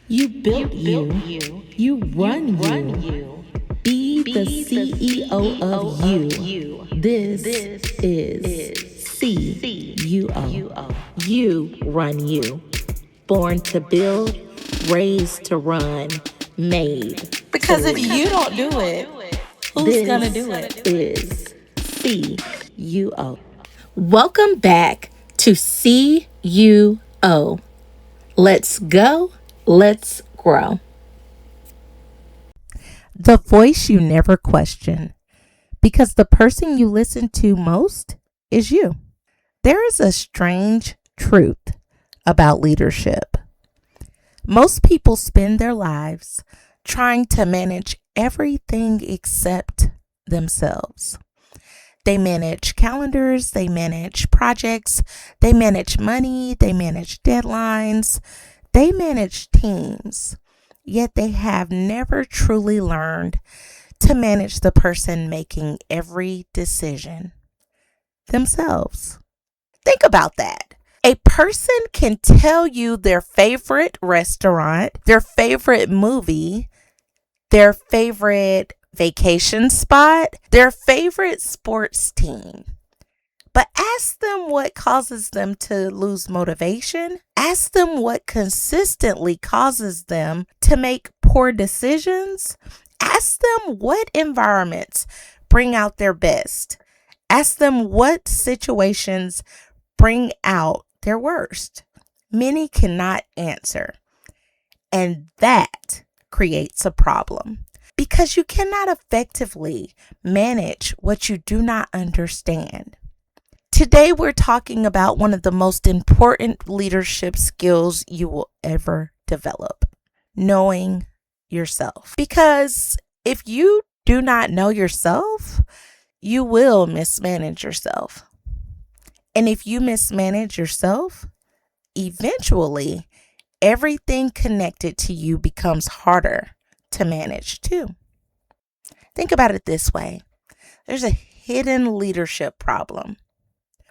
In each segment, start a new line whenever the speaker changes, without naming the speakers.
You built you. You run you. Be the CEO of you. This is C.YOU.O. You run you. Born to build, raised to run, made to
Because if
lead.
you don't do it, who's going to do it?
This is C.YOU.O. Welcome back to C.YOU.O. Let's go. Let's grow. The voice you never question, because the person you listen to most is you. There is a strange truth about leadership. Most people spend their lives trying to manage everything except themselves. They manage calendars, they manage projects, they manage money, they manage deadlines, they manage teams. Yet they have never truly learned to manage the person making every decision themselves. Think about that. A person can tell you their favorite restaurant, their favorite movie, their favorite vacation spot, their favorite sports team. But ask them what causes them to lose motivation. Ask them what consistently causes them to make poor decisions. Ask them what environments bring out their best. Ask them what situations bring out their worst. Many cannot answer. And that creates a problem because you cannot effectively manage what you do not understand. Today, we're talking about one of the most important leadership skills you will ever develop, knowing yourself. Because if you do not know yourself, you will mismanage yourself. And if you mismanage yourself, eventually, everything connected to you becomes harder to manage too. Think about it this way. There's a hidden leadership problem.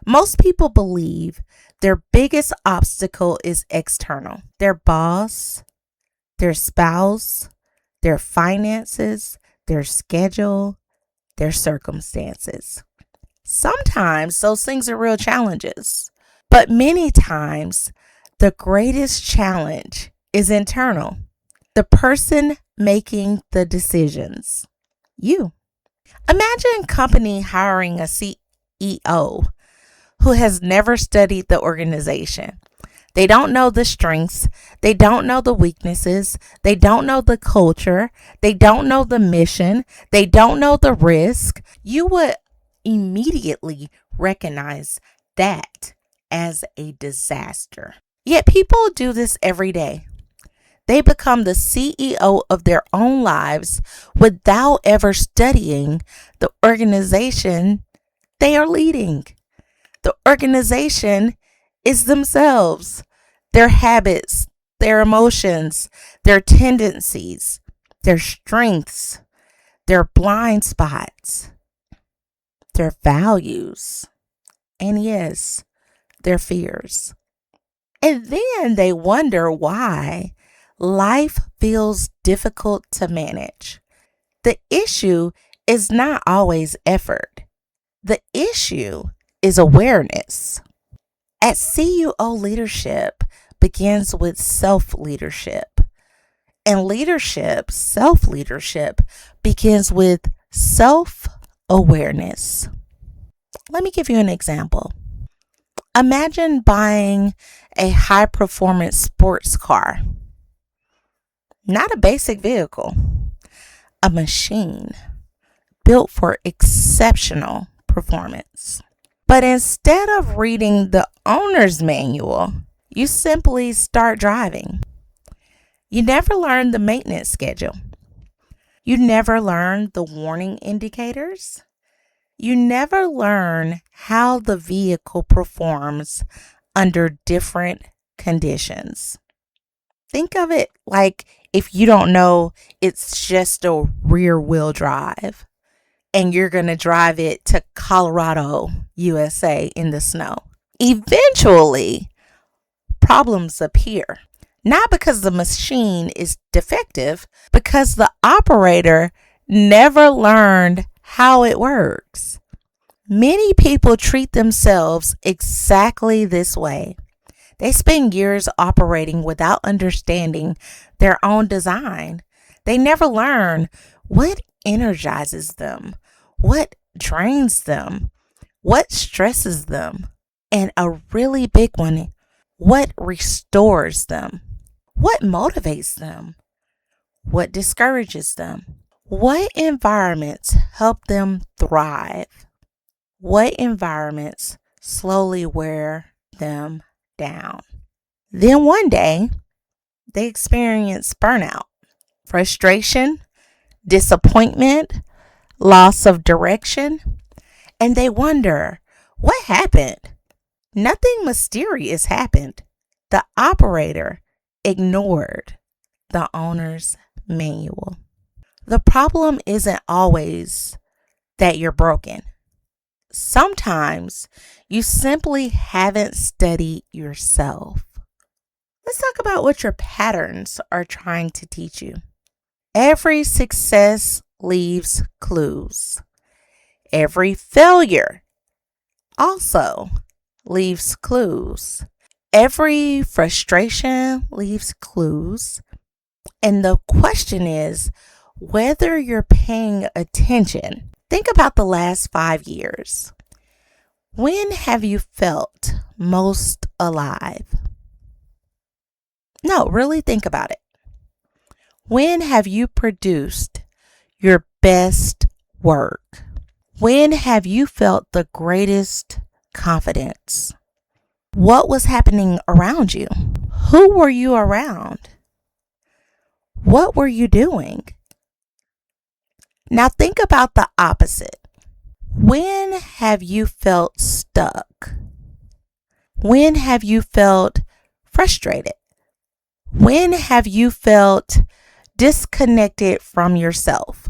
Most people believe their biggest obstacle is external. Their boss, their spouse, their finances, their schedule, their circumstances. Sometimes those things are real challenges, but many times the greatest challenge is internal. The person making the decisions. You. Imagine a company hiring a CEO who has never studied the organization. They don't know the strengths. They don't know the weaknesses. They don't know the culture. They don't know the mission. They don't know the risk. You would immediately recognize that as a disaster. Yet people do this every day. They become the CEO of their own lives without ever studying the organization they are leading. The organization is themselves, their habits, their emotions, their tendencies, their strengths, their blind spots, their values, and yes, their fears. And then they wonder why life feels difficult to manage. The issue is not always effort. The issue is awareness. At C.YOU.O, leadership begins with self-leadership. And leadership, self-leadership, begins with self-awareness. Let me give you an example. Imagine buying a high-performance sports car. Not a basic vehicle, a machine built for exceptional performance. But instead of reading the owner's manual, you simply start driving. You never learn the maintenance schedule. You never learn the warning indicators. You never learn how the vehicle performs under different conditions. Think of it like if you don't know it's just a rear wheel drive and you're going to drive it to Colorado, USA in the snow. Eventually, problems appear. Not because the machine is defective, because the operator never learned how it works. Many people treat themselves exactly this way. They spend years operating without understanding their own design. They never learn what energizes them, what drains them, what stresses them, and a really big one, what restores them, what motivates them, what discourages them, what environments help them thrive, what environments slowly wear them down. Then one day, they experience burnout, frustration, disappointment, loss of direction, and they wonder, what happened? Nothing mysterious happened. The operator ignored the owner's manual. The problem isn't always that you're broken. Sometimes you simply haven't studied yourself. Let's talk about what your patterns are trying to teach you. Every success leaves clues. Every failure also leaves clues. Every frustration leaves clues. And the question is whether you're paying attention. Think about the last 5 years. When have you felt most alive? No, really think about it. When have you produced your best work? When have you felt the greatest confidence? What was happening around you? Who were you around? What were you doing? Now think about the opposite. When have you felt stuck? When have you felt frustrated? When have you felt disconnected from yourself?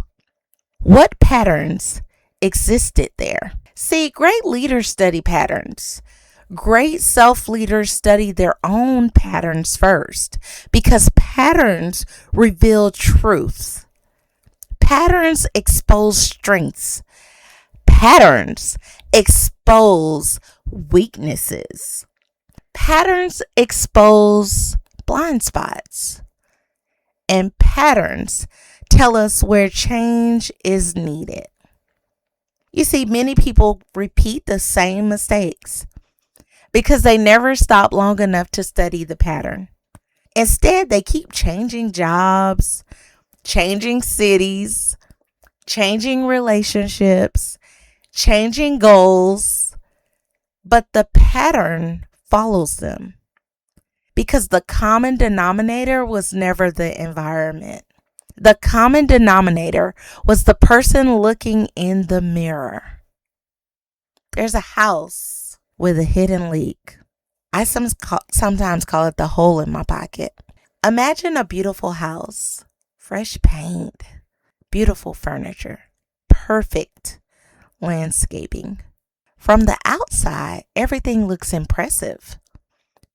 What patterns existed there? See, great leaders study patterns. Great self-leaders study their own patterns first because patterns reveal truths. Patterns expose strengths. Patterns expose weaknesses. Patterns expose blind spots. And patterns tell us where change is needed. You see, many people repeat the same mistakes because they never stop long enough to study the pattern. Instead, they keep changing jobs, changing cities, changing relationships, changing goals, but the pattern follows them because the common denominator was never the environment. The common denominator was the person looking in the mirror. There's a house with a hidden leak. I sometimes call it the hole in my pocket. Imagine a beautiful house, fresh paint, beautiful furniture, perfect landscaping. From the outside, everything looks impressive.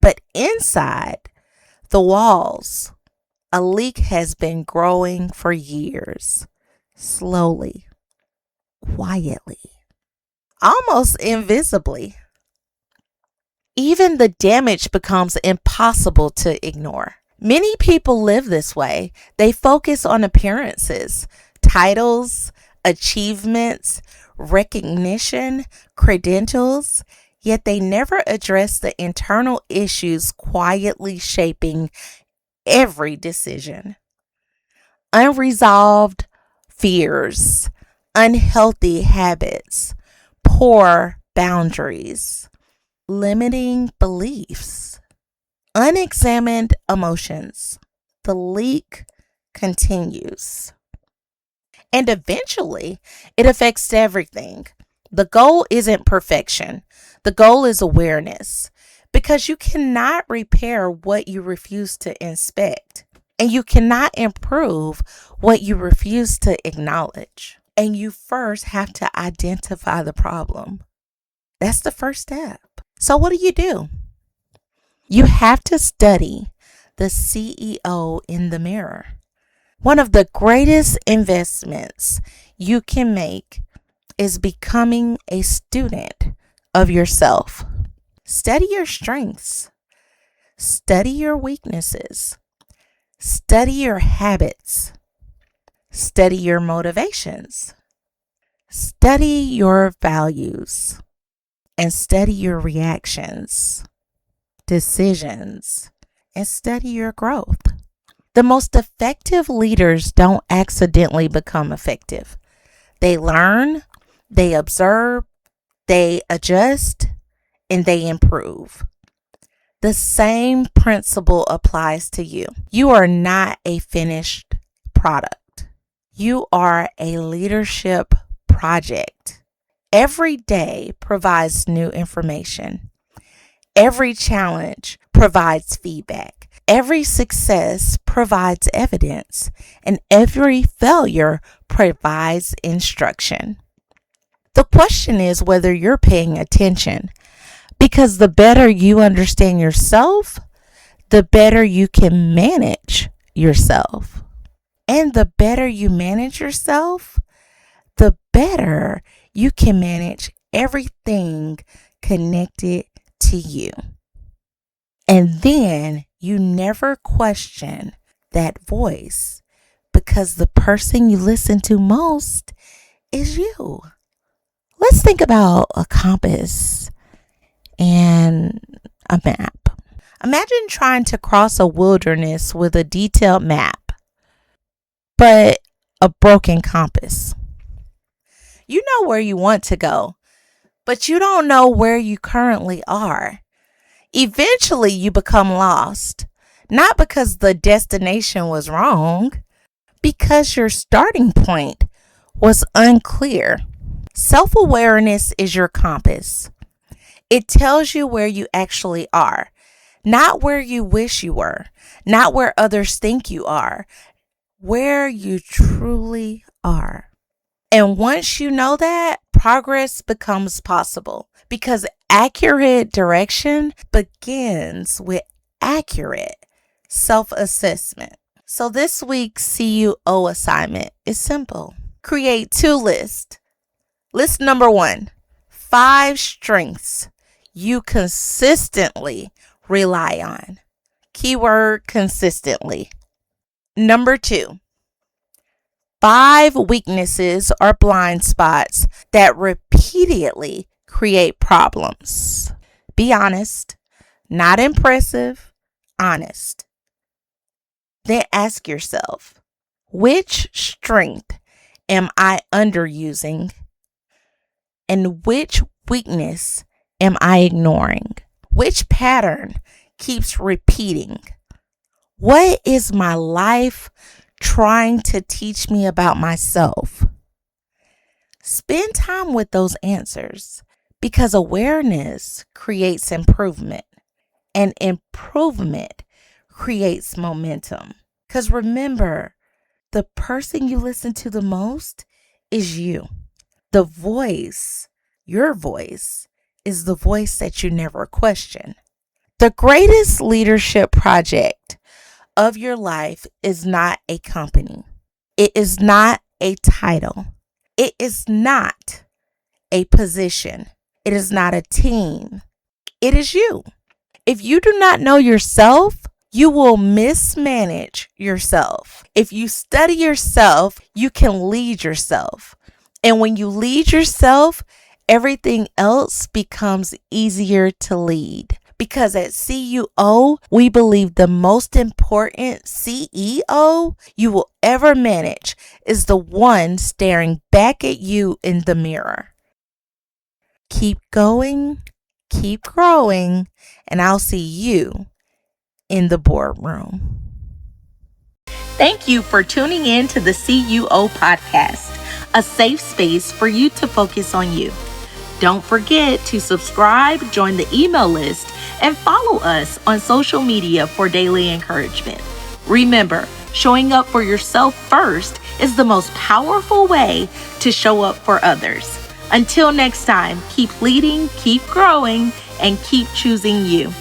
But inside, the walls, a leak has been growing for years, slowly, quietly, almost invisibly. Even the damage becomes impossible to ignore. Many people live this way. They focus on appearances, titles, achievements, recognition, credentials, yet they never address the internal issues quietly shaping every decision. Unresolved fears, unhealthy habits, poor boundaries, limiting beliefs, unexamined emotions. The leak continues. And eventually, it affects everything. The goal isn't perfection. The goal is awareness. Because you cannot repair what you refuse to inspect. And you cannot improve what you refuse to acknowledge. And you first have to identify the problem. That's the first step. So what do? You have to study the CEO in the mirror. One of the greatest investments you can make is becoming a student of yourself. Study your strengths. Study your weaknesses. Study your habits. Study your motivations. Study your values. And study your reactions, decisions, and study your growth. The most effective leaders don't accidentally become effective. They learn, they observe, they adjust, and they improve. The same principle applies to you. You are not a finished product. You are a leadership project. Every day provides new information. Every challenge provides feedback. Every success provides evidence. And every failure provides instruction. The question is whether you're paying attention, because the better you understand yourself, the better you can manage yourself. And the better you manage yourself, the better you can manage everything connected to you. And then you never question that voice, because the person you listen to most is you. Let's think about a compass and a map. Imagine trying to cross a wilderness with a detailed map, but a broken compass. You know where you want to go, but you don't know where you currently are. Eventually, you become lost, not because the destination was wrong, because your starting point was unclear. Self-awareness is your compass. It tells you where you actually are, not where you wish you were, not where others think you are, where you truly are. And once you know that, progress becomes possible, because accurate direction begins with accurate self-assessment. So this week's C.YOU.O assignment is simple. Create 2 lists. List number 1, 5 strengths you consistently rely on. Keyword consistently. Number 2, 5 weaknesses or blind spots that repeatedly create problems. Be honest, not impressive, honest. Then ask yourself, which strength am I underusing? And which weakness am I ignoring? Which pattern keeps repeating? What is my life trying to teach me about myself? Spend time with those answers, because awareness creates improvement, and improvement creates momentum. Because remember, the person you listen to the most is you. The voice, your voice, is the voice that you never question. The greatest leadership project of your life is not a company. It is not a title. It is not a position. It is not a team. It is you. If you do not know yourself, you will mismanage yourself. If you study yourself, you can lead yourself. And when you lead yourself, everything else becomes easier to lead. Because at C.YOU.O, we believe the most important CEO you will ever manage is the one staring back at you in the mirror. Keep going, keep growing, and I'll see you in the boardroom. Thank you for tuning in to the C.YOU.O podcast, a safe space for you to focus on you. Don't forget to subscribe, join the email list, and follow us on social media for daily encouragement. Remember, showing up for yourself first is the most powerful way to show up for others. Until next time, keep leading, keep growing, and keep choosing you.